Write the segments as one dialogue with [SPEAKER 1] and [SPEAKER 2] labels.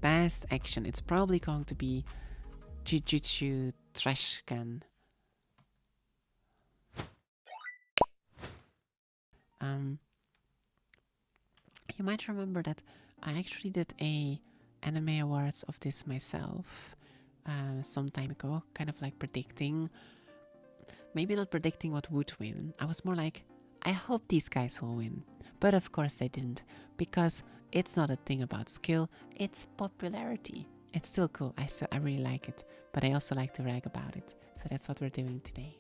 [SPEAKER 1] Best action. It's probably going to be Jujutsu Trash Can. You might remember that I actually did a anime awards of this myself some time ago, kind of like predicting, maybe not predicting what would win. I was more like, I hope these guys will win. But of course they didn't, because it's not a thing about skill, it's popularity. It's still cool, I really like it, but I also like to rag about it. So that's what we're doing today.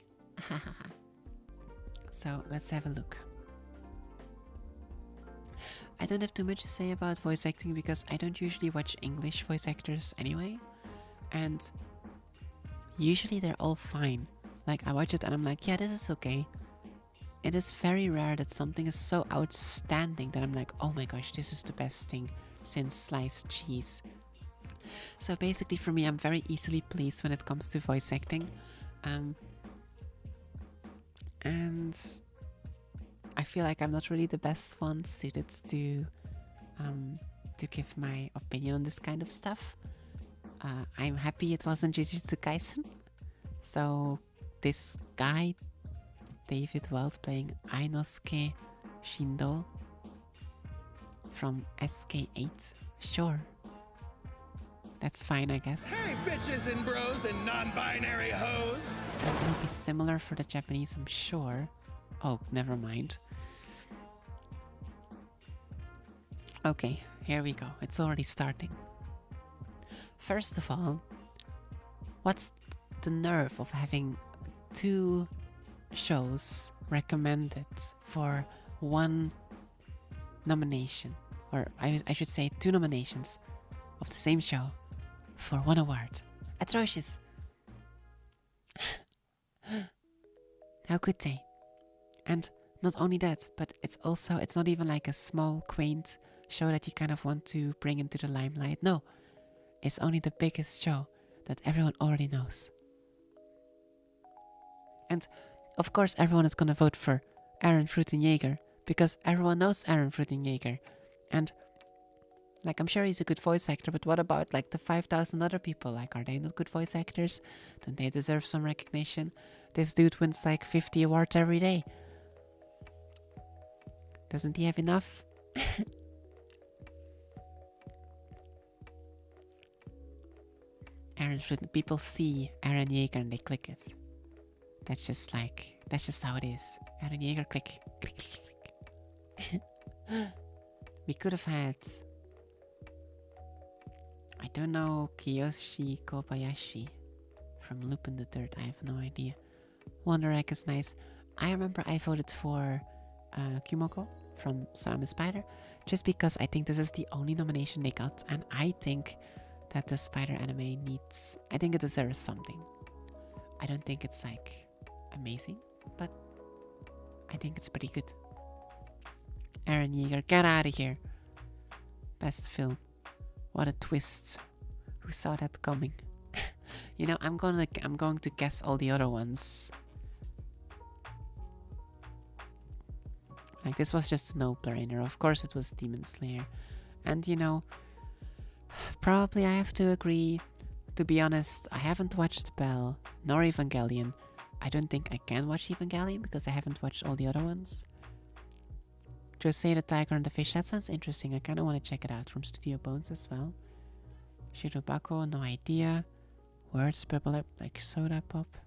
[SPEAKER 1] So let's have a look. I don't have too much to say about voice acting because I don't usually watch English voice actors anyway. And usually they're all fine. Like, I watch it and I'm like, yeah, this is okay. It is very rare that something is so outstanding that I'm like, oh my gosh, this is the best thing since sliced cheese. So basically for me, I'm very easily pleased when it comes to voice acting. And I feel like I'm not really the best one suited to give my opinion on this kind of stuff. I'm happy it wasn't Jujutsu Kaisen. So this guy, David Weld, playing Ainosuke Shindo from SK8, sure. That's fine, I guess.
[SPEAKER 2] Hey, bitches and bros and non-binary hoes!
[SPEAKER 1] That will be similar for the Japanese, I'm sure. Oh, never mind. Okay, here we go. It's already starting. First of all, what's the nerve of having 2 shows recommended for 1 nomination? Or I should say 2 nominations of the same show for 1 award. Atrocious. How could they? And not only that, but it's not even like a small, quaint show that you kind of want to bring into the limelight. No, it's only the biggest show that everyone already knows. And of course everyone is gonna vote for Aaron Fruitenjaeger because everyone knows Aaron Fruitenjaeger. And like, I'm sure he's a good voice actor, but what about like the 5,000 other people? Like, are they not good voice actors? Don't they deserve some recognition? This dude wins like 50 awards every day. Doesn't he have enough? Aaron Fruiten, people see Aaron Yeager and they click it. That's just how it is. Aaron Yeager, click, click, click, click. We could have had, I don't know, Kiyoshi Kobayashi from Lupin the Third. I have no idea. Wonder Egg is nice. I remember I voted for Kumoko from So I'm a Spider, just because I think this is the only nomination they got, and I think that the spider anime needs, I think it deserves something. I don't think it's like amazing, but I think it's pretty good. Aaron Yeager, get out of here. Best film. What a twist. Who saw that coming? You know, I'm going to guess all the other ones. Like, this was just a no-brainer. Of course it was Demon Slayer. And you know, probably I have to agree. To be honest, I haven't watched Bell nor Evangelion. I don't think I can watch Evangelion because I haven't watched all the other ones. Josei the Tiger and the Fish, that sounds interesting. I kind of want to check it out, from Studio Bones as well. Shirobako, no idea. Words bubble up like soda pop.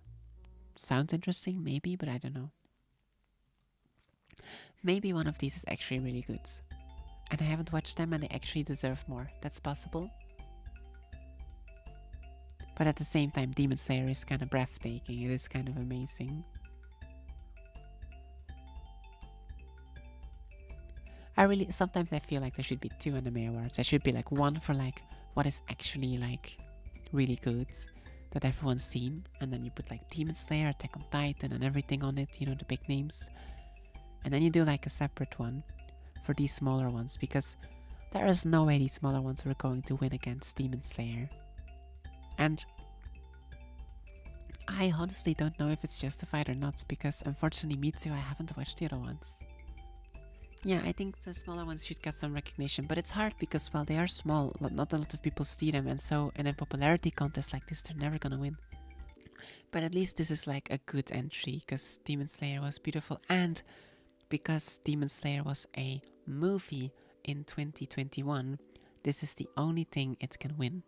[SPEAKER 1] Sounds interesting, maybe, but I don't know. Maybe one of these is actually really good. And I haven't watched them and they actually deserve more. That's possible. But at the same time, Demon Slayer is kind of breathtaking. It is kind of amazing. Sometimes I feel like there should be 2 anime awards. There should be like one for like what is actually like really good that everyone's seen. And then you put like Demon Slayer, Attack on Titan and everything on it, you know, the big names. And then you do like a separate one for these smaller ones, because there is no way these smaller ones were going to win against Demon Slayer. And I honestly don't know if it's justified or not, because unfortunately me too, I haven't watched the other ones. Yeah, I think the smaller ones should get some recognition, but it's hard because, well, they are small. Not a lot of people see them, and so in a popularity contest like this, they're never gonna win. But at least this is like a good entry because Demon Slayer was beautiful, and because Demon Slayer was a movie in 2021, this is the only thing it can win.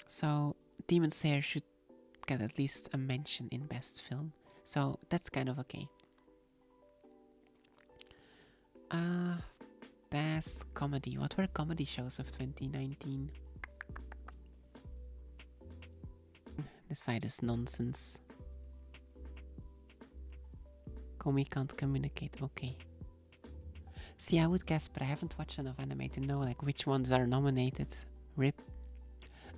[SPEAKER 1] So Demon Slayer should get at least a mention in Best Film. So that's kind of okay. Best Comedy. What were comedy shows of 2019? This side is nonsense. Komi can't communicate. Okay. See, I would guess, but I haven't watched enough anime to know like which ones are nominated. RIP.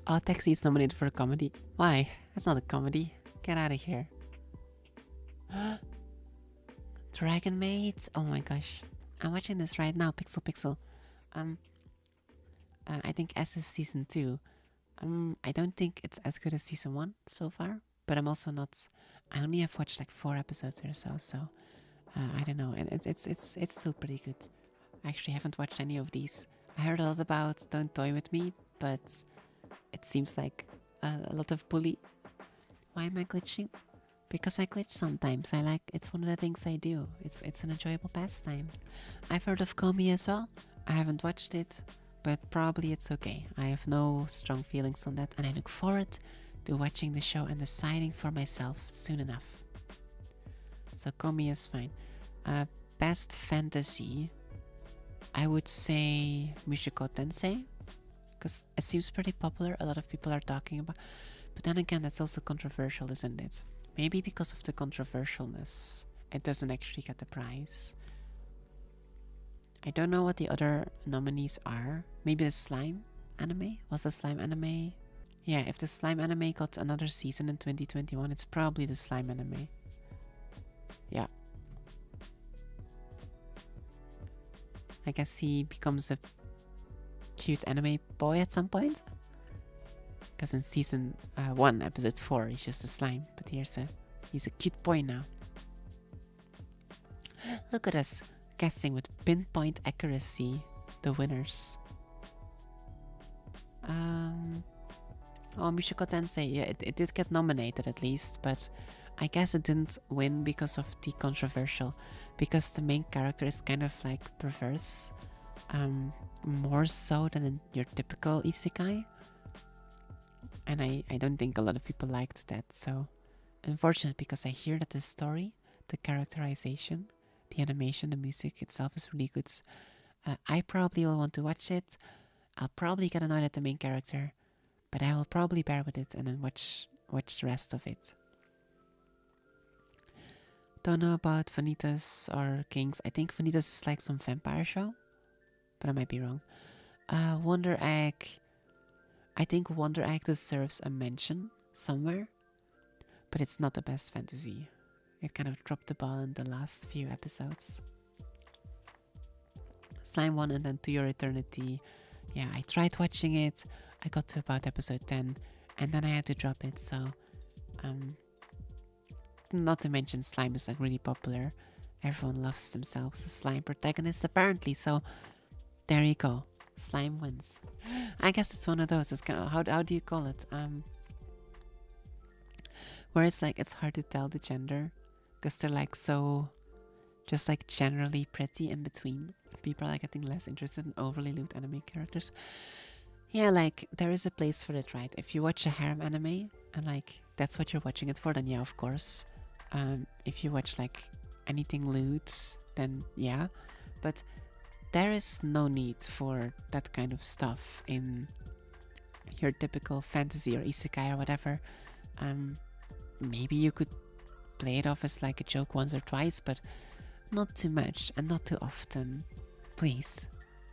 [SPEAKER 1] Oh, Taxi is nominated for a comedy. Why? That's not a comedy. Get out of here. Dragon Maid. Oh my gosh. I'm watching this right now. Pixel Pixel. I think S is season 2. I don't think it's as good as season 1 so far, but I'm also not. I only have watched like 4 episodes or so. I don't know, and it's still pretty good. I actually haven't watched any of these. I heard a lot about Don't Toy With Me, but it seems like a lot of bully. Why am I glitching? Because I glitch sometimes. It's one of the things I do. It's an enjoyable pastime. I've heard of Komi as well. I haven't watched it, but probably it's okay. I have no strong feelings on that, and I look forward to watching the show and deciding for myself soon enough. So Komi is fine. Best fantasy, I would say Mushoku Tensei, because it seems pretty popular. A lot of people are talking about, but then again, that's also controversial, isn't it? Maybe because of the controversialness, it doesn't actually get the prize. I don't know what the other nominees are. Maybe the slime anime? Was the slime anime? Yeah, if the slime anime got another season in 2021, it's probably the slime anime. Yeah. I guess he becomes a cute anime boy at some point. Because in season 1, episode 4, he's just a slime. But he's a cute boy now. Look at us guessing with pinpoint accuracy the winners. Oh, Mushoku Tensei, yeah, it did get nominated at least, but I guess it didn't win because of the controversial, because the main character is kind of like perverse, more so than in your typical isekai, and I don't think a lot of people liked that, so unfortunate, because I hear that the story, the characterization, the animation, the music itself is really good. I probably will want to watch it. I'll probably get annoyed at the main character, but I will probably bear with it and then watch the rest of it. Don't know about Vanitas or Kings. I think Vanitas is like some vampire show, but I might be wrong. Wonder Egg. I think Wonder Egg deserves a mention somewhere, but it's not the best fantasy. It kind of dropped the ball in the last few episodes. Slime 1 and then To Your Eternity. Yeah, I tried watching it. I got to about episode 10 and then I had to drop it, so not to mention Slime is like really popular. Everyone loves themselves a slime protagonist apparently, so there you go. Slime wins. I guess it's one of those. It's kind of, how do you call it? Where it's like it's hard to tell the gender because they're like so just like generally pretty in between. People are like getting less interested in overly lewd anime characters. Yeah, like there is a place for it, right? If you watch a harem anime and like that's what you're watching it for, then yeah, of course. If you watch like anything lewd, then yeah. But there is no need for that kind of stuff in your typical fantasy or isekai or whatever. Maybe you could play it off as like a joke once or twice, but not too much and not too often. Please.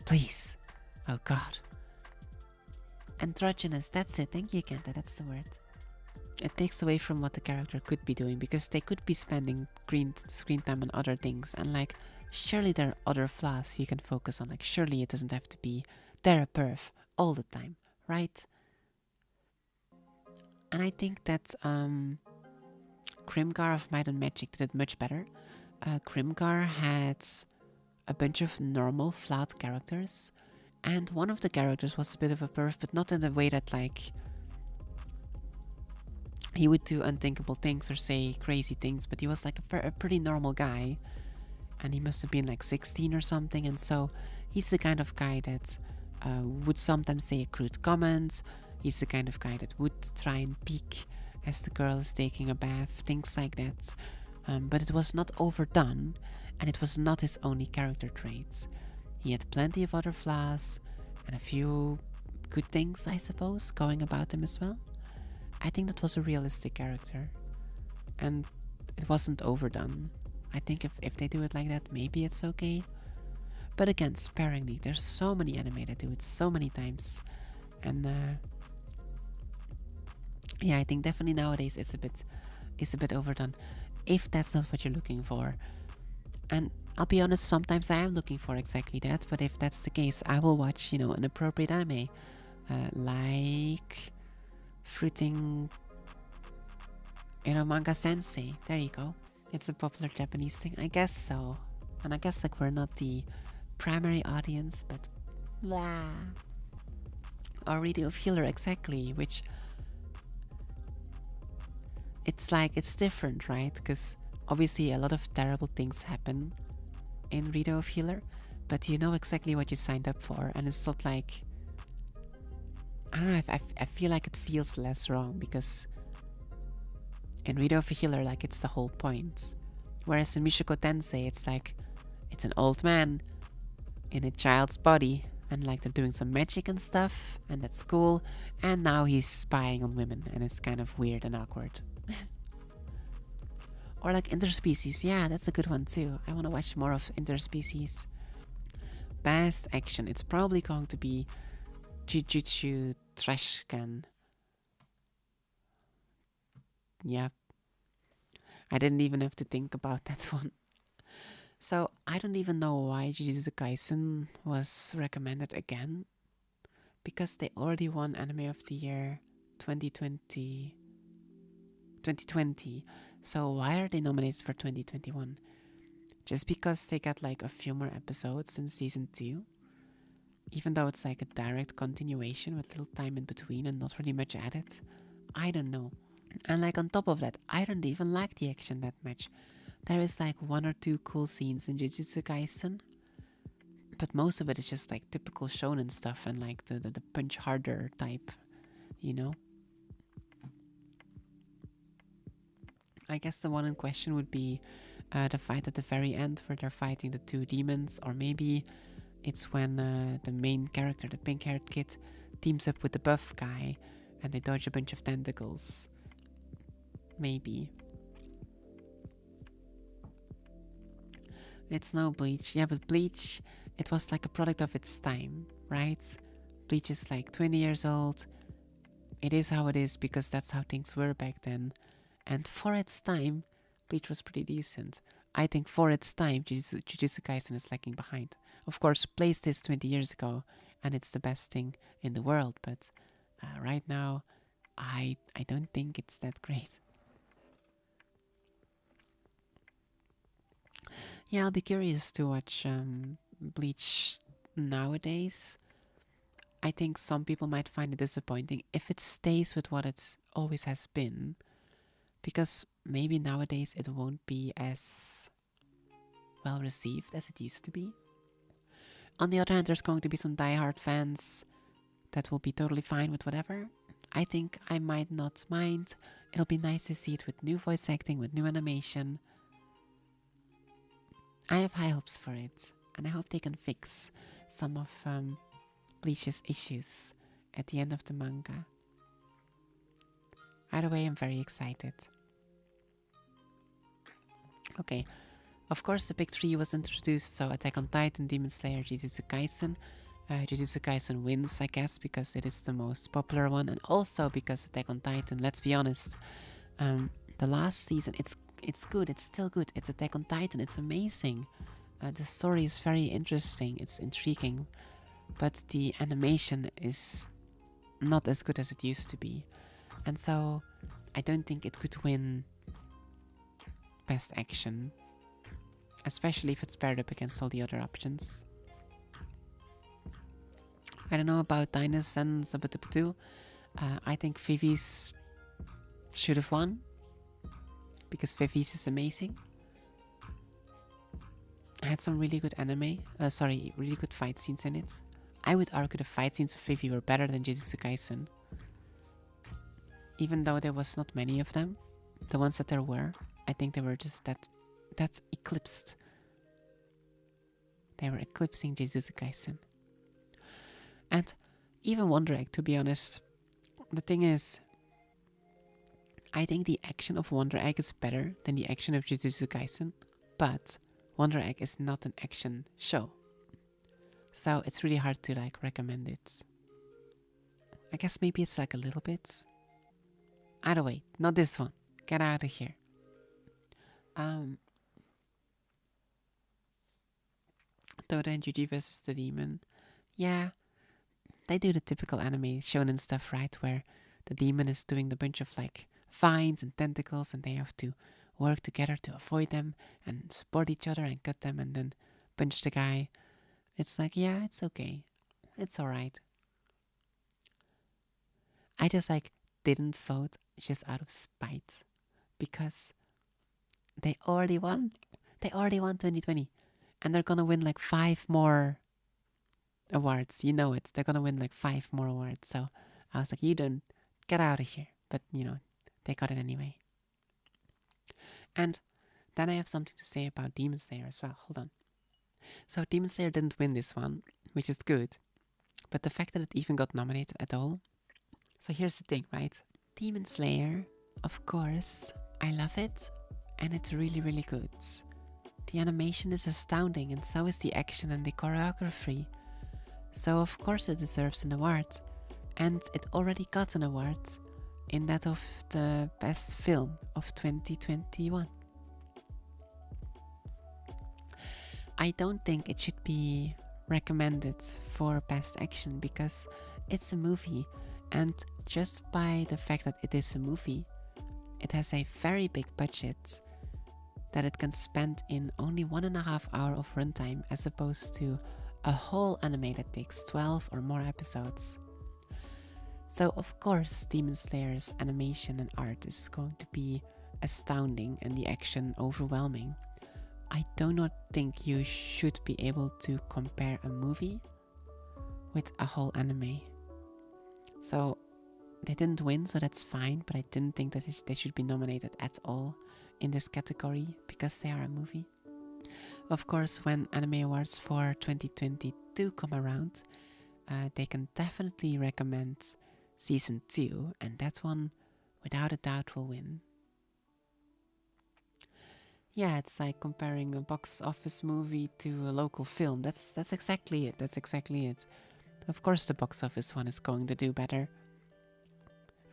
[SPEAKER 1] Please. Oh god. Androgynous, that's it. Thank you, Kenta, that's the word. It takes away from what the character could be doing, because they could be spending screen time on other things, and like, surely there are other flaws you can focus on. Like, surely it doesn't have to be they're a perf all the time, right? And I think that Grimgar of Might and Magic did it much better. Grimgar had a bunch of normal, flat characters. And one of the characters was a bit of a perv, but not in the way that, like, he would do unthinkable things or say crazy things, but he was like a pretty normal guy. And he must have been like 16 or something, and so he's the kind of guy that would sometimes say crude comments. He's the kind of guy that would try and peek as the girl is taking a bath, things like that. But it was not overdone, and it was not his only character traits. He had plenty of other flaws, and a few good things, I suppose, going about him as well. I think that was a realistic character, and it wasn't overdone. I think if they do it like that, maybe it's okay. But again, sparingly. There's so many anime that do it so many times. And yeah, I think definitely nowadays it's a bit overdone. If that's not what you're looking for. And I'll be honest, sometimes I am looking for exactly that. But if that's the case, I will watch, an appropriate anime. Like Fruiting, Manga Sensei. There you go. It's a popular Japanese thing, I guess so. And I guess like we're not the primary audience, but blah. Or Radio of Healer, exactly, which it's like, it's different, right? Because obviously a lot of terrible things happen in Radio of Healer, but you know exactly what you signed up for, and it's not like, I don't know, I feel like it feels less wrong, because in Radio of Healer, like, it's the whole point. Whereas in Mishoko Tensei, it's like, it's an old man in a child's body, and like they're doing some magic and stuff, and that's cool, and now he's spying on women, and it's kind of weird and awkward. Or like Interspecies, yeah, that's a good one too. I want to watch more of Interspecies. Best action, it's probably going to be Jujutsu Trash Can. Yep. I didn't even have to think about that one. So, I don't even know why Jujutsu Kaisen was recommended again. Because they already won Anime of the Year 2020. So, why are they nominated for 2021? Just because they got like a few more episodes in season 2? Even though it's like a direct continuation with little time in between and not really much added? I don't know. And like on top of that, I don't even like the action that much. There is like 1 or 2 cool scenes in Jujutsu Kaisen, but most of it is just like typical shonen stuff and like the punch harder type, I guess the one in question would be the fight at the very end where they're fighting the 2 demons, or maybe it's when the main character, the pink-haired kid, teams up with the buff guy and they dodge a bunch of tentacles. Maybe. It's no Bleach. Yeah, but Bleach, it was like a product of its time, right? Bleach is like 20 years old. It is how it is because that's how things were back then. And for its time, Bleach was pretty decent. I think for its time, Jujutsu Kaisen is lagging behind. Of course, placed this 20 years ago, and it's the best thing in the world, but right now, I don't think it's that great. Yeah, I'll be curious to watch Bleach nowadays. I think some people might find it disappointing if it stays with what it always has been. Because maybe nowadays it won't be as well received as it used to be. On the other hand, there's going to be some diehard fans that will be totally fine with whatever. I think I might not mind. It'll be nice to see it with new voice acting, with new animation. I have high hopes for it, and I hope they can fix some of Bleach's issues at the end of the manga. Either way, I'm very excited. Okay, of course the big 3 was introduced, so Attack on Titan, Demon Slayer, Jujutsu Kaisen. Jujutsu Kaisen wins, I guess, because it is the most popular one, and also because Attack on Titan, let's be honest, the last season, it's good, it's still good, it's Attack on Titan, it's amazing. The story is very interesting, it's intriguing, but the animation is not as good as it used to be. And so, I don't think it could win Best Action. especially if it's paired up against all the other options. I don't know about Dinus and Zabutabatu. I think Vivi's should have won, because Vivi's is amazing. I had some really good really good fight scenes in it. I would argue the fight scenes of Vivi were better than Jujutsu Kaisen. Even though there was not many of them, the ones that there were, I think they were just that eclipsed. They were eclipsing Jujutsu Kaisen. And even Wonder Egg, to be honest, the thing is, I think the action of Wonder Egg is better than the action of Jujutsu Kaisen, but Wonder Egg is not an action show. So it's really hard to like recommend it. I guess maybe it's like a little bit. Either way, not this one. Get out of here. Toda and Yuji versus the demon. Yeah, they do the typical anime shonen stuff, right? Where the demon is doing the bunch of like vines and tentacles and they have to work together to avoid them and support each other and cut them and then punch the guy. It's like, yeah, it's okay. It's alright. I just like didn't vote just out of spite because they already won. They already won 2020 and they're gonna win like 5 more awards. You know it. They're gonna win like 5 more awards. So I was like, you don't get out of here. But you know, they got it anyway. And then I have something to say about Demon Slayer as well. Hold on. So Demon Slayer didn't win this one, which is good. But the fact that it even got nominated at all. So here's the thing, right? Demon Slayer, of course, I love it. And it's really, really good. The animation is astounding and so is the action and the choreography. So of course it deserves an award. And it already got an award in that of the best film of 2021. I don't think it should be recommended for best action because it's a movie, and just by the fact that it is a movie, it has a very big budget that it can spend in only 1.5 hours of runtime as opposed to a whole anime that takes 12 or more episodes. So of course Demon Slayer's animation and art is going to be astounding and the action overwhelming. I do not think you should be able to compare a movie with a whole anime. So they didn't win, so that's fine, but I didn't think that they should be nominated at all in this category because they are a movie. Of course, when Anime Awards for 2022 come around, they can definitely recommend Season 2, and that one, without a doubt, will win. Yeah, it's like comparing a box office movie to a local film. That's exactly it. That's exactly it. Of course the box office one is going to do better.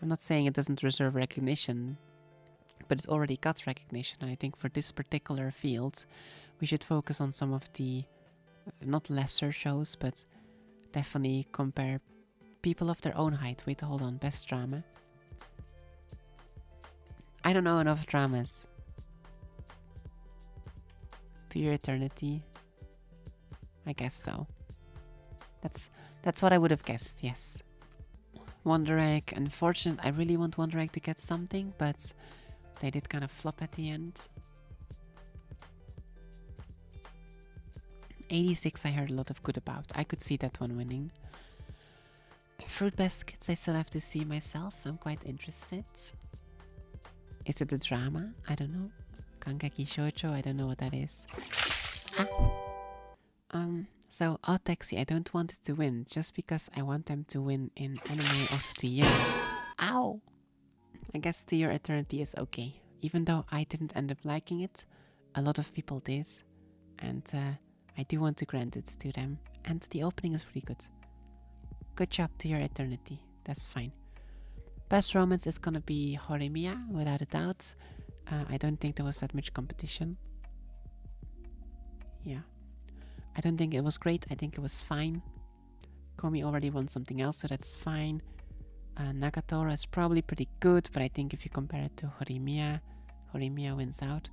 [SPEAKER 1] I'm not saying it doesn't deserve recognition, but it already got recognition. And I think for this particular field, we should focus on some of the, not lesser shows, but definitely compare people of their own height. Wait, hold on. Best drama. I don't know enough dramas. To Your Eternity? I guess so. That's what I would have guessed, yes. Wonder Egg, unfortunate. I really want Wonder Egg to get something, but they did kind of flop at the end. 86 I heard a lot of good about. I could see that one winning. Fruit Baskets I still have to see myself. I'm quite interested. Is it a drama? I don't know. Kankaki Shoujo, I don't know what that is. So Odd Taxi, I don't want it to win, just because I want them to win in Anime of the Year. Ow! I guess To Your Eternity is okay. Even though I didn't end up liking it, a lot of people did. And I do want to grant it to them. And the opening is really good. Good job To Your Eternity. That's fine. Best Romance is gonna be Horimiya, without a doubt. I don't think there was that much competition. Yeah. I don't think it was great. I think it was fine. Komi already won something else, so that's fine. Nagatoro is probably pretty good, but I think if you compare it to Horimiya, Horimiya wins out.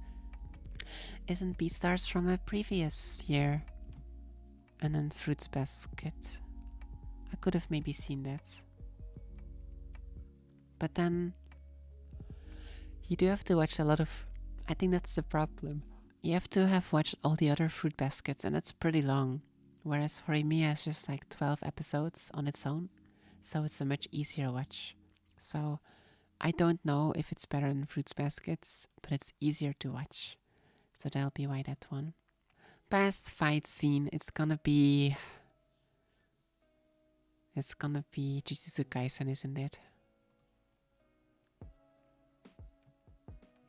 [SPEAKER 1] Isn't Beastars from a previous year? And then Fruits Basket. I could have maybe seen that. But then you do have to watch a lot of... I think that's the problem. You have to have watched all the other Fruit Baskets, and it's pretty long. Whereas Horimiya is just like 12 episodes on its own. So it's a much easier watch. So I don't know if it's better than Fruits Baskets, but it's easier to watch. So that'll be why that one. Best fight scene, it's gonna be Jujutsu Kaisen, isn't it?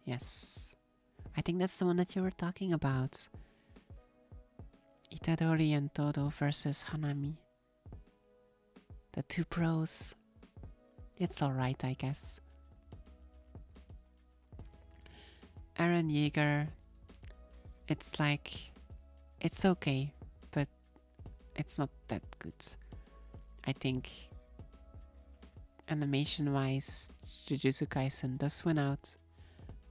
[SPEAKER 1] Yes. I think that's the one that you were talking about. Itadori and Todo versus Hanami. The two pros. It's alright, I guess. Eren Yeager. It's like... It's okay, but it's not that good. I think animation-wise, Jujutsu Kaisen does win out.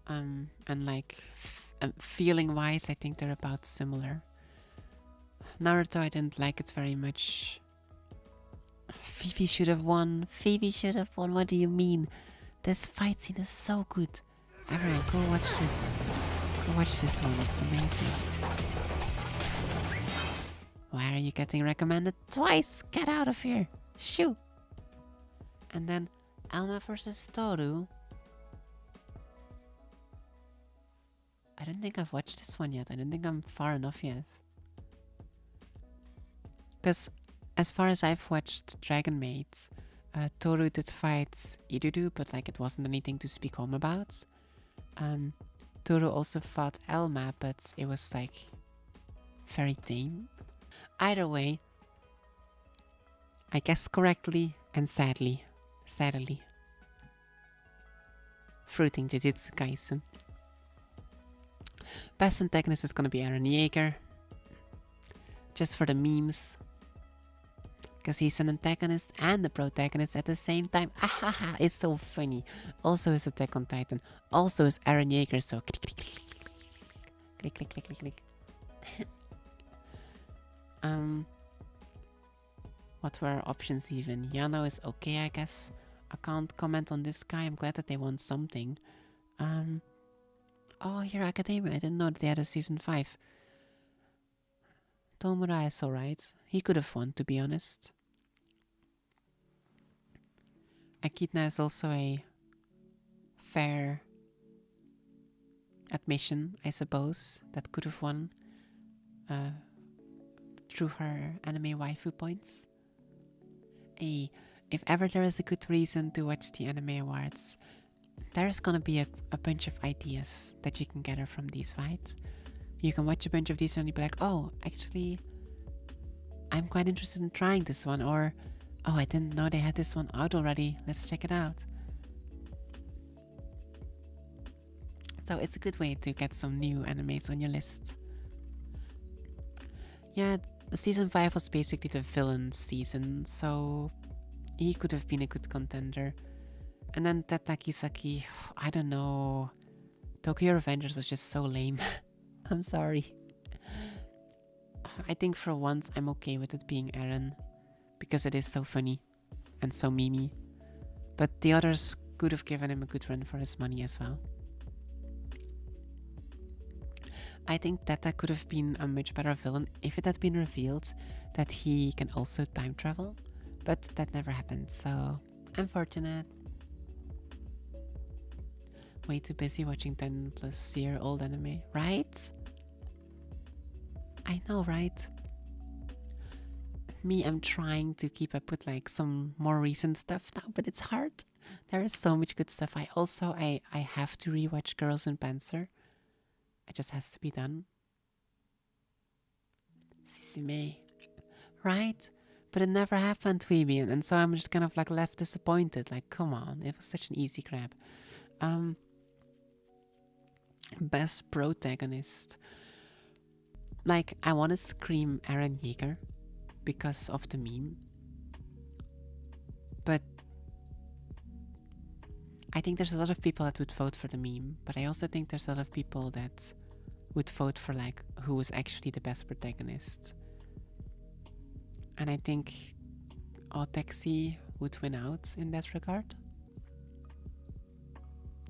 [SPEAKER 1] And like feeling-wise, I think they're about similar. Naruto, I didn't like it very much. Phoebe should have won. Phoebe should have won. What do you mean? This fight scene is so good. Everyone, go watch this. Go watch this one. It's amazing. Why are you getting recommended twice? Get out of here. Shoo. And then Alma versus Toru. I don't think I've watched this one yet. I don't think I'm far enough yet. Because as far as I've watched Dragon Maids, Toru did fight Irudu, but like it wasn't anything to speak home about. Toru also fought Elma, but it was like very tame. Either way, I guessed correctly and sadly. Fruiting Jujutsu Kaisen. Best antagonist is gonna be Eren Yeager. Just for the memes. Because he's an antagonist and a protagonist at the same time. Ahaha, it's so funny. Also is Attack on Titan. Also is Eren Yeager, so click, click, click, click, click. What were our options even? Yano is okay, I guess. I can't comment on this guy. I'm glad that they won something. Oh, Hero Academia. I didn't know that they had a season 5. Tomura is alright. He could have won, to be honest. Akitna is also a fair admission, I suppose, that could have won through her anime waifu points. Hey, if ever there is a good reason to watch the anime awards, there's gonna be a bunch of ideas that you can gather from these, right? You can watch a bunch of these and you'll be like, oh, actually, I'm quite interested in trying this one, or oh, I didn't know they had this one out already, let's check it out. So it's a good way to get some new animes on your list. Yeah, season 5 was basically the villain season, so he could have been a good contender. And then Teta Kisaki, I don't know. Tokyo Revengers was just so lame. I'm sorry. I think for once I'm okay with it being Eren, because it is so funny and so memey. But the others could have given him a good run for his money as well. I think Teta could have been a much better villain if it had been revealed that he can also time travel, but that never happened, so unfortunate. Way too busy watching 10+ year old anime, right? I know, right? Me, I'm trying to keep up with like some more recent stuff now, but it's hard. There is so much good stuff. I have to rewatch Girls in Panzer. It just has to be done. Sisime. Right? But it never happened, Weebian, and so I'm just kind of like left disappointed. Like, come on, it was such an easy grab. Best protagonist. Like, I want to scream Eren Yeager because of the meme. But I think there's a lot of people that would vote for the meme, but I also think there's a lot of people that would vote for like who was actually the best protagonist. And I think Taxi would win out in that regard.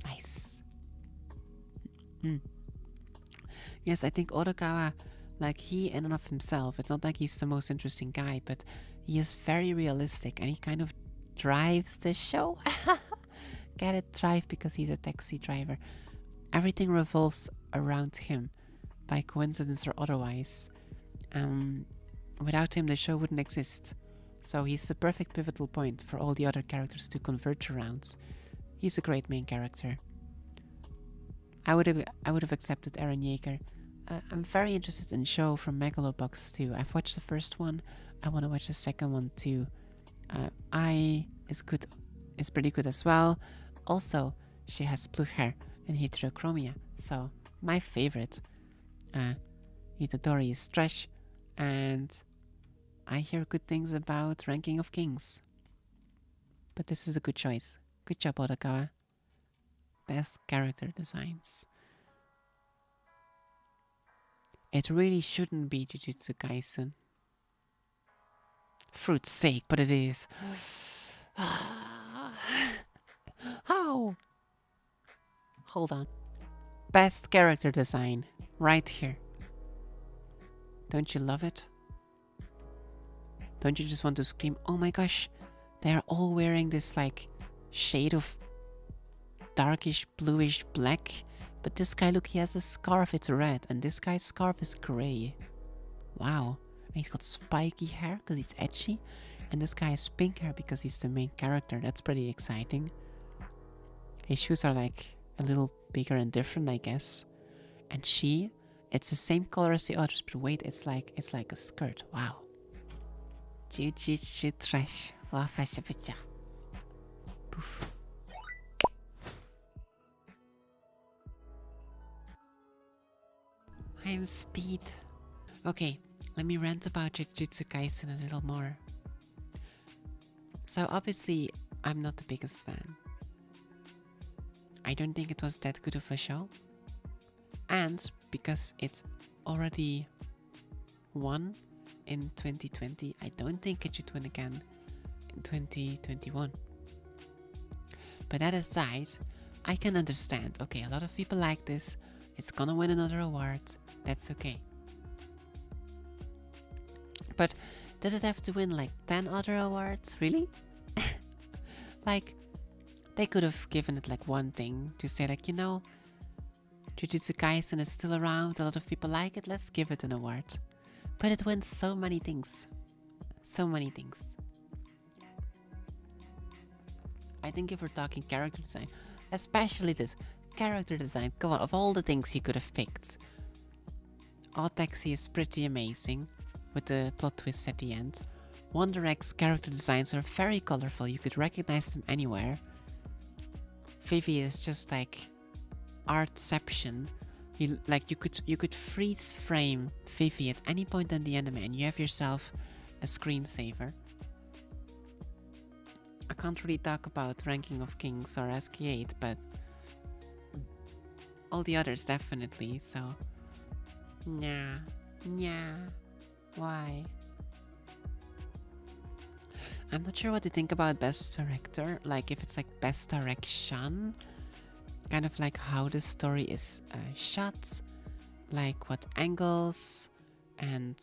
[SPEAKER 1] Nice. Yes, I think Odokawa, like he in and of himself, it's not like he's the most interesting guy, but he is very realistic and he kind of drives the show. Get it? Drive because he's a taxi driver. Everything revolves around him, by coincidence or otherwise. Without him, the show wouldn't exist. So he's the perfect pivotal point for all the other characters to converge around. He's a great main character. I would have accepted Eren Yeager. I'm very interested in show from Megalobox too. I've watched the first one. I want to watch the second one too. Ai is good, is pretty good as well. Also, she has blue hair and heterochromia. So my favorite, Itadori is trash, and I hear good things about Ranking of Kings. But this is a good choice. Good job, Odokawa. Best character designs. It really shouldn't be Jujutsu Kaisen. Fruit's sake, but it is. How? Hold on. Best character design. Right here. Don't you love it? Don't you just want to scream, oh my gosh, they're all wearing this like shade of darkish bluish black, but this guy, look, he has a scarf, it's red, and this guy's scarf is grey. Wow. And he's got spiky hair because he's edgy, and this guy has pink hair because he's the main character. That's pretty exciting. His shoes are like a little bigger and different, I guess. And she, it's the same color as the others, but wait, it's like a skirt. Wow. Jujutsu trash. Poof. I'm Speed. Okay, let me rant about Jujutsu Kaisen a little more. So obviously, I'm not the biggest fan. I don't think it was that good of a show. And because it already won in 2020, I don't think it should win again in 2021. But that aside, I can understand. Okay, a lot of people like this. It's gonna win another award. That's okay. But does it have to win like 10 other awards? Really? Like, they could have given it like one thing to say like, you know, Jujutsu Kaisen is still around, a lot of people like it, let's give it an award. But it wins so many things. So many things. I think if we're talking character design, especially this character design, come on, of all the things you could have picked, Taxi is pretty amazing, with the plot twist at the end. Wonder X character designs are very colorful, you could recognize them anywhere. Vivi is just like artception. You could freeze frame Vivi at any point in the anime and you have yourself a screensaver. I can't really talk about Ranking of Kings or SK8, but all the others definitely, so yeah, why? I'm not sure what to think about best director, like if it's like best direction, kind of like how the story is shot, like what angles and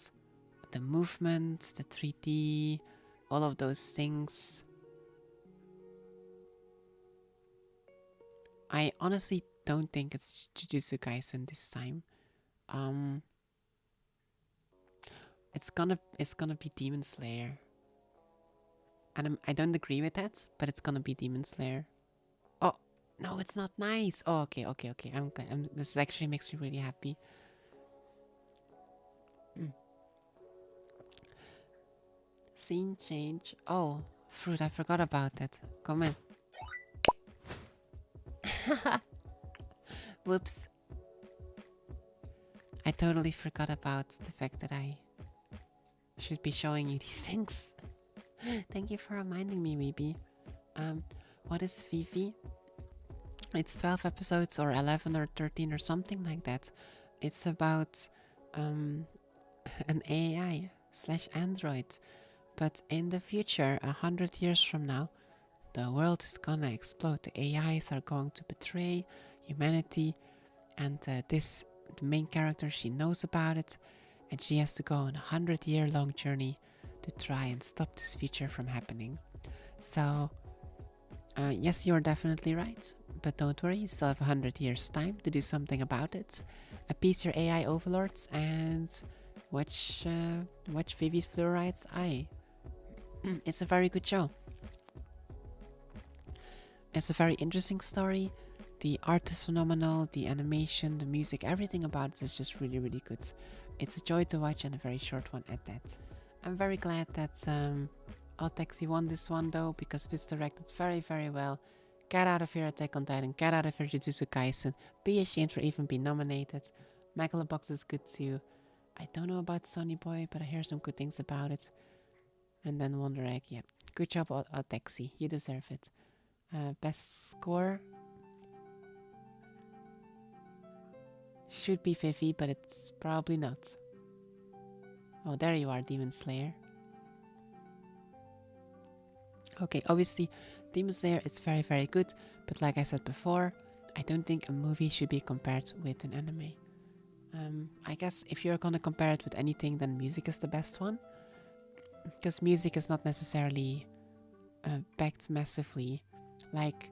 [SPEAKER 1] the movement, the 3D, all of those things. I honestly don't think it's Jujutsu Kaisen this time. It's gonna be Demon Slayer. And I don't agree with that, but it's gonna be Demon Slayer. Oh, no, it's not nice. Oh, okay. This actually makes me really happy. Scene change. Oh, Fruit, I forgot about that. Come in. Whoops. I totally forgot about the fact that I should be showing you these things. Thank you for reminding me, Weeby. What is Vivi? It's 12 episodes or 11 or 13 or something like that. It's about an AI slash android. But in the future, 100 years from now, the world is gonna explode. The AIs are going to betray humanity, and the main character, she knows about it, and she has to go on a 100-year-long journey to try and stop this future from happening. So, yes, you're definitely right, but don't worry, you still have 100 years' time to do something about it. Appease your AI overlords and watch Vivi's Fluoride's Eye. It's a very good show. It's a very interesting story. The art is phenomenal, the animation, the music, everything about it is just really, really good. It's a joy to watch and a very short one at that. I'm very glad that Odd Taxi won this one though, because it is directed very, very well. Get out of here, Attack on Titan. Get out of here, Jujutsu Kaisen. Be ashamed for even being nominated. Megalobox is good too. I don't know about Sonny Boy, but I hear some good things about it. And then Wonder Egg, yeah. Good job, Odd Taxi. You deserve it. Best score should be Vivi, but it's probably not. Oh, there you are, Demon Slayer. Okay, obviously, Demon Slayer is very, very good, but like I said before, I don't think a movie should be compared with an anime. I guess if you're gonna compare it with anything, then music is the best one, because music is not necessarily backed massively. Like,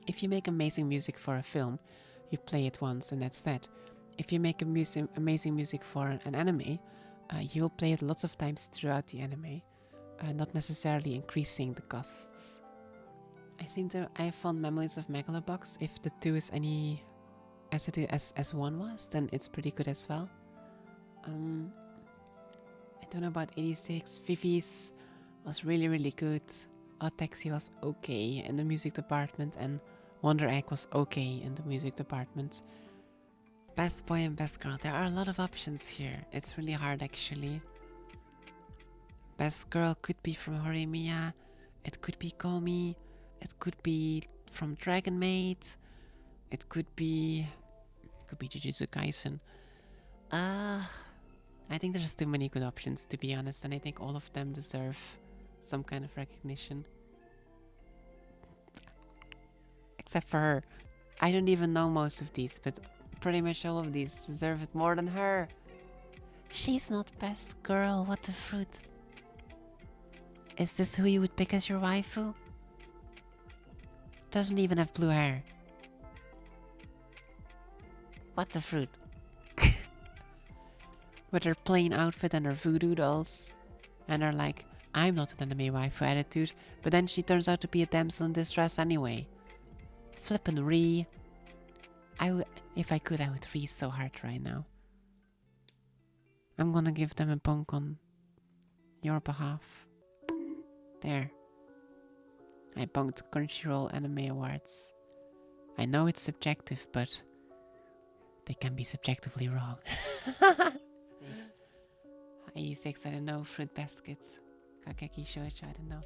[SPEAKER 1] if you make amazing music for a film, you play it once and that's that. If you make amazing music for an anime, you'll play it lots of times throughout the anime, not necessarily increasing the costs. I have fond memories of Megalobox. If the 2 is any as 1 was, then it's pretty good as well. I don't know about 86. Vivi's was really, really good. Odd Taxi was okay in the music department, and Wonder Egg was okay in the music department. Best boy and best girl. There are a lot of options here. It's really hard actually. Best girl could be from Horimiya. It could be Komi. It could be from Dragon Maid. It could be Jujutsu Kaisen. I think there's too many good options, to be honest, and I think all of them deserve some kind of recognition. Except for her. I don't even know most of these, but pretty much all of these deserve it more than her. She's not best girl, what the fruit. Is this who you would pick as your waifu? Doesn't even have blue hair. What the fruit. With her plain outfit and her voodoo dolls. And her like, I'm not an anime waifu attitude, but then she turns out to be a damsel in distress anyway. Flippin' Ree. If I could, I would Ree so hard right now. I'm gonna give them a bonk on your behalf. There. I bonked Crunchyroll Anime Awards. I know it's subjective, but they can be subjectively wrong. 86, I don't know. Fruit Basket. Kakeki Shoujo, I don't know.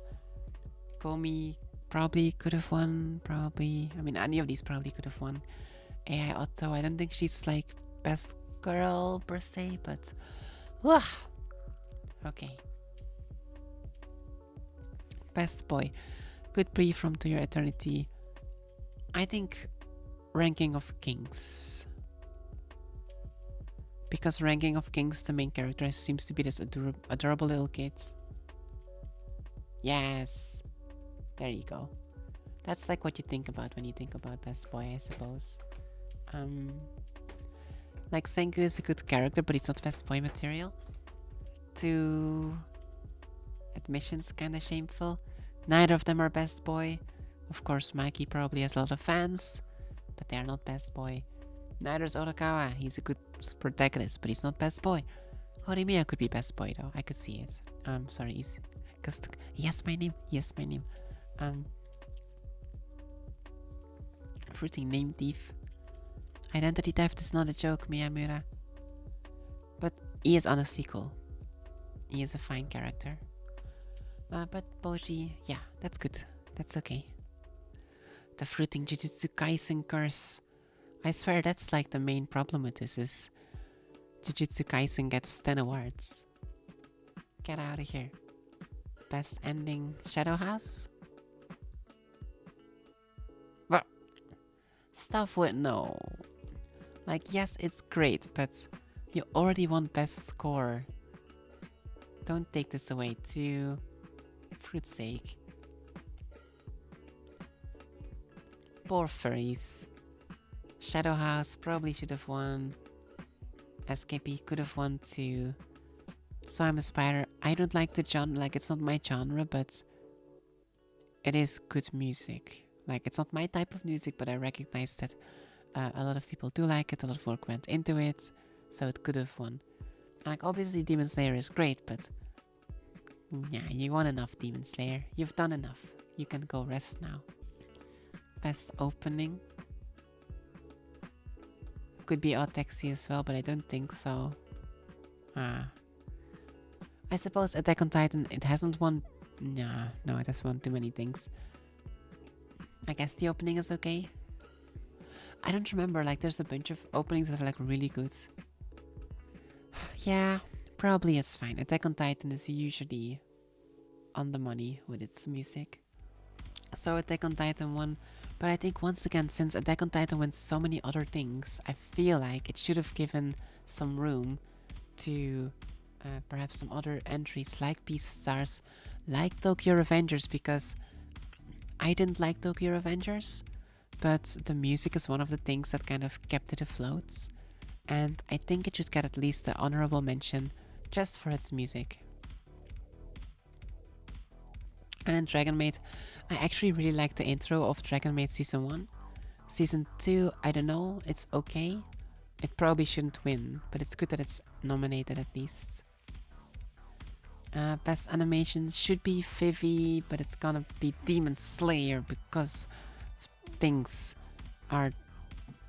[SPEAKER 1] Komi probably could have won. Probably. I mean, any of these probably could have won. AI Otto, I don't think she's like best girl per se, but... Okay. Best boy. Good brief from To Your Eternity. I think Ranking of Kings. Because Ranking of Kings, the main character seems to be this adorable little kid. Yes. There you go. That's like what you think about when you think about best boy, I suppose. Like Senku is a good character, but he's not best boy material. 2 admissions kinda shameful. Neither of them are best boy. Of course, Mikey probably has a lot of fans, but they're not best boy. Neither is Otokawa. He's a good protagonist, but he's not best boy. Horimiya could be best boy though. I could see it. Sorry, yes, my name. Yes, my name. Fruity name thief. Identity theft is not a joke, Miyamura. But he is honestly cool. He is a fine character. But Boji, yeah, that's good. That's okay. The fruiting Jujutsu Kaisen curse I swear that's like the main problem with this is Jujutsu Kaisen gets 10 awards. Get out of here. Best ending Shadow House? But stuff with no. Like, yes, it's great, but you already won best score. Don't take this away too. Fruit's sake. Poor furries. Shadow House probably should have won. SKP could have won too. So I'm a spider. I don't like the genre, like it's not my genre, but it is good music. Like it's not my type of music, but I recognize that a lot of people do like it, a lot of work went into it, so it could have won. And like obviously Demon Slayer is great, but yeah, you won enough Demon Slayer. You've done enough. You can go rest now. Best opening. Could be Odd Taxi as well, but I don't think so. I suppose Attack on Titan, it hasn't won... No, it has won too many things. I guess the opening is okay. I don't remember, like there's a bunch of openings that are like really good. Yeah, probably it's fine. Attack on Titan is usually on the money with its music. So Attack on Titan won. But I think once again, since Attack on Titan wins so many other things, I feel like it should have given some room to perhaps some other entries like Beastars, like Tokyo Revengers, because I didn't like Tokyo Revengers, but the music is one of the things that kind of kept it afloat, and I think it should get at least an honorable mention just for its music. And then Dragon Maid, I actually really like the intro of Dragon Maid Season 1. Season 2, I don't know, it's okay. It probably shouldn't win, but it's good that it's nominated at least. Best animation should be Vivi, but it's gonna be Demon Slayer because things are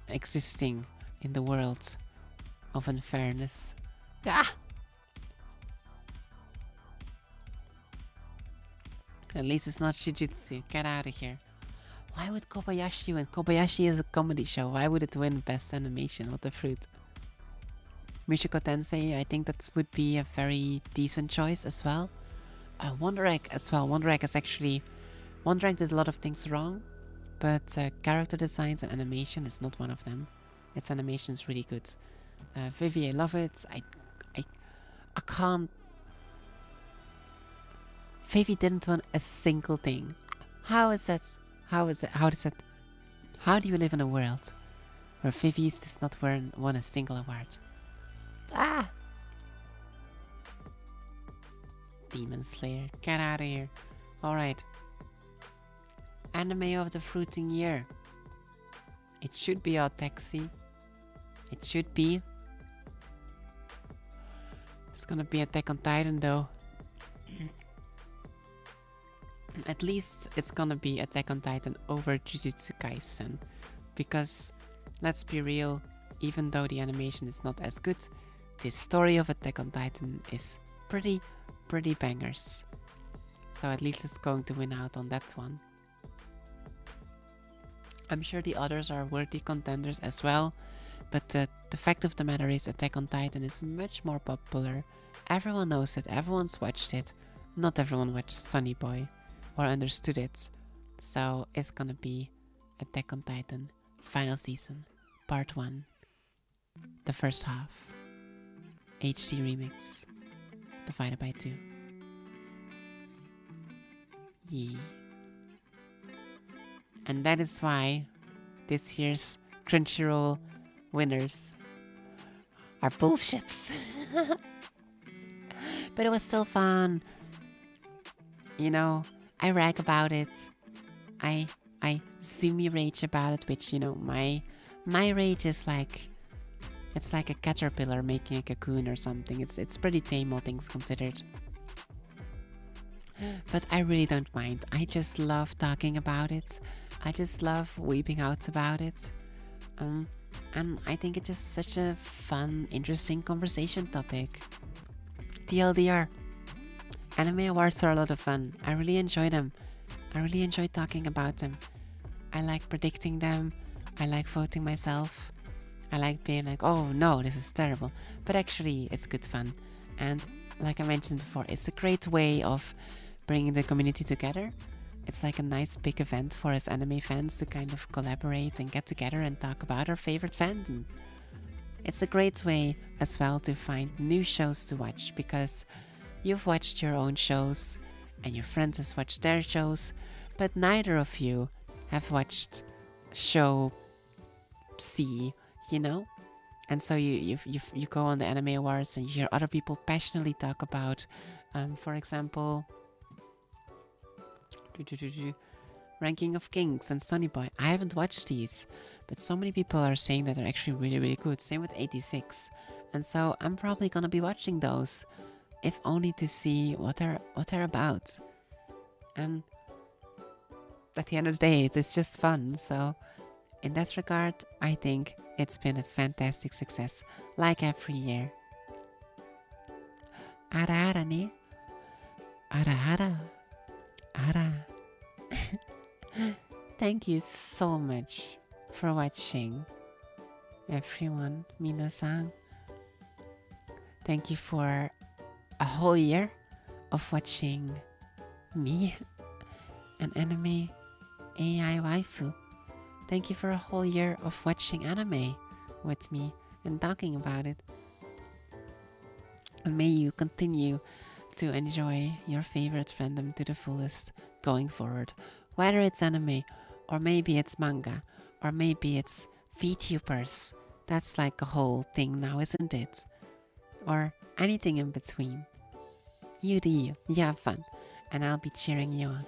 [SPEAKER 1] existing in the world of unfairness. Ah! At least it's not Shijutsu. Get out of here. Why would Kobayashi win? Kobayashi is a comedy show. Why would it win Best Animation? What the fruit. Mushoku Tensei, I think that would be a very decent choice as well. Wonder Egg as well. Wonder Egg is actually... Wonder Egg did a lot of things wrong, but character designs and animation is not one of them. Its animation is really good. Vivi, I love it. I can't... Vivi didn't win a single thing. How is that? How is it? How does that? How do you live in a world where Vivi's does not won a single award? Ah! Demon Slayer, get out of here. Alright. Anime of the fruiting year. It should be Odd Taxi. It should be. It's gonna be Attack on Titan though. At least it's gonna be Attack on Titan over Jujutsu Kaisen. Because, let's be real, even though the animation is not as good, the story of Attack on Titan is pretty bangers. So at least it's going to win out on that one. I'm sure the others are worthy contenders as well, but the fact of the matter is Attack on Titan is much more popular. Everyone knows it, everyone's watched it. Not everyone watched Sonny Boy or understood it. So it's gonna be Attack on Titan final season, part 1, the first half, HD remix, divided by 2. Yeah. And that is why this year's Crunchyroll winners are bullships. But it was still fun. You know, I rag about it. I Izumi rage about it, which, you know, my rage is like, it's like a caterpillar making a cocoon or something. It's pretty tame, all things considered. But I really don't mind. I just love talking about it. I just love weeping out about it. And I think it's just such a fun, interesting conversation topic. TLDR. Anime awards are a lot of fun. I really enjoy them. I really enjoy talking about them. I like predicting them. I like voting myself. I like being like, oh no, this is terrible. But actually, it's good fun. And like I mentioned before, it's a great way of bringing the community together. It's like a nice big event for us anime fans to kind of collaborate and get together and talk about our favorite fandom. It's a great way as well to find new shows to watch because you've watched your own shows and your friends has watched their shows, but neither of you have watched show C, you know? And so you go on the anime awards and you hear other people passionately talk about, for example, Ranking of Kings and Sunny Boy. I haven't watched these, but so many people are saying that they're actually really, really good. Same with 86. And so I'm probably gonna be watching those, if only to see what they're about. And at the end of the day, it's just fun. So in that regard, I think it's been a fantastic success, like every year. Ara ara ne? Ara ara. Ara. Thank you so much for watching, everyone, minasan. Thank you for a whole year of watching me, an anime AI waifu. Thank you for a whole year of watching anime with me and talking about it. And may you continue to enjoy your favorite fandom to the fullest going forward. Whether it's anime, or maybe it's manga, or maybe it's VTubers. That's like a whole thing now, isn't it? Or anything in between. You do you. You have fun. And I'll be cheering you on.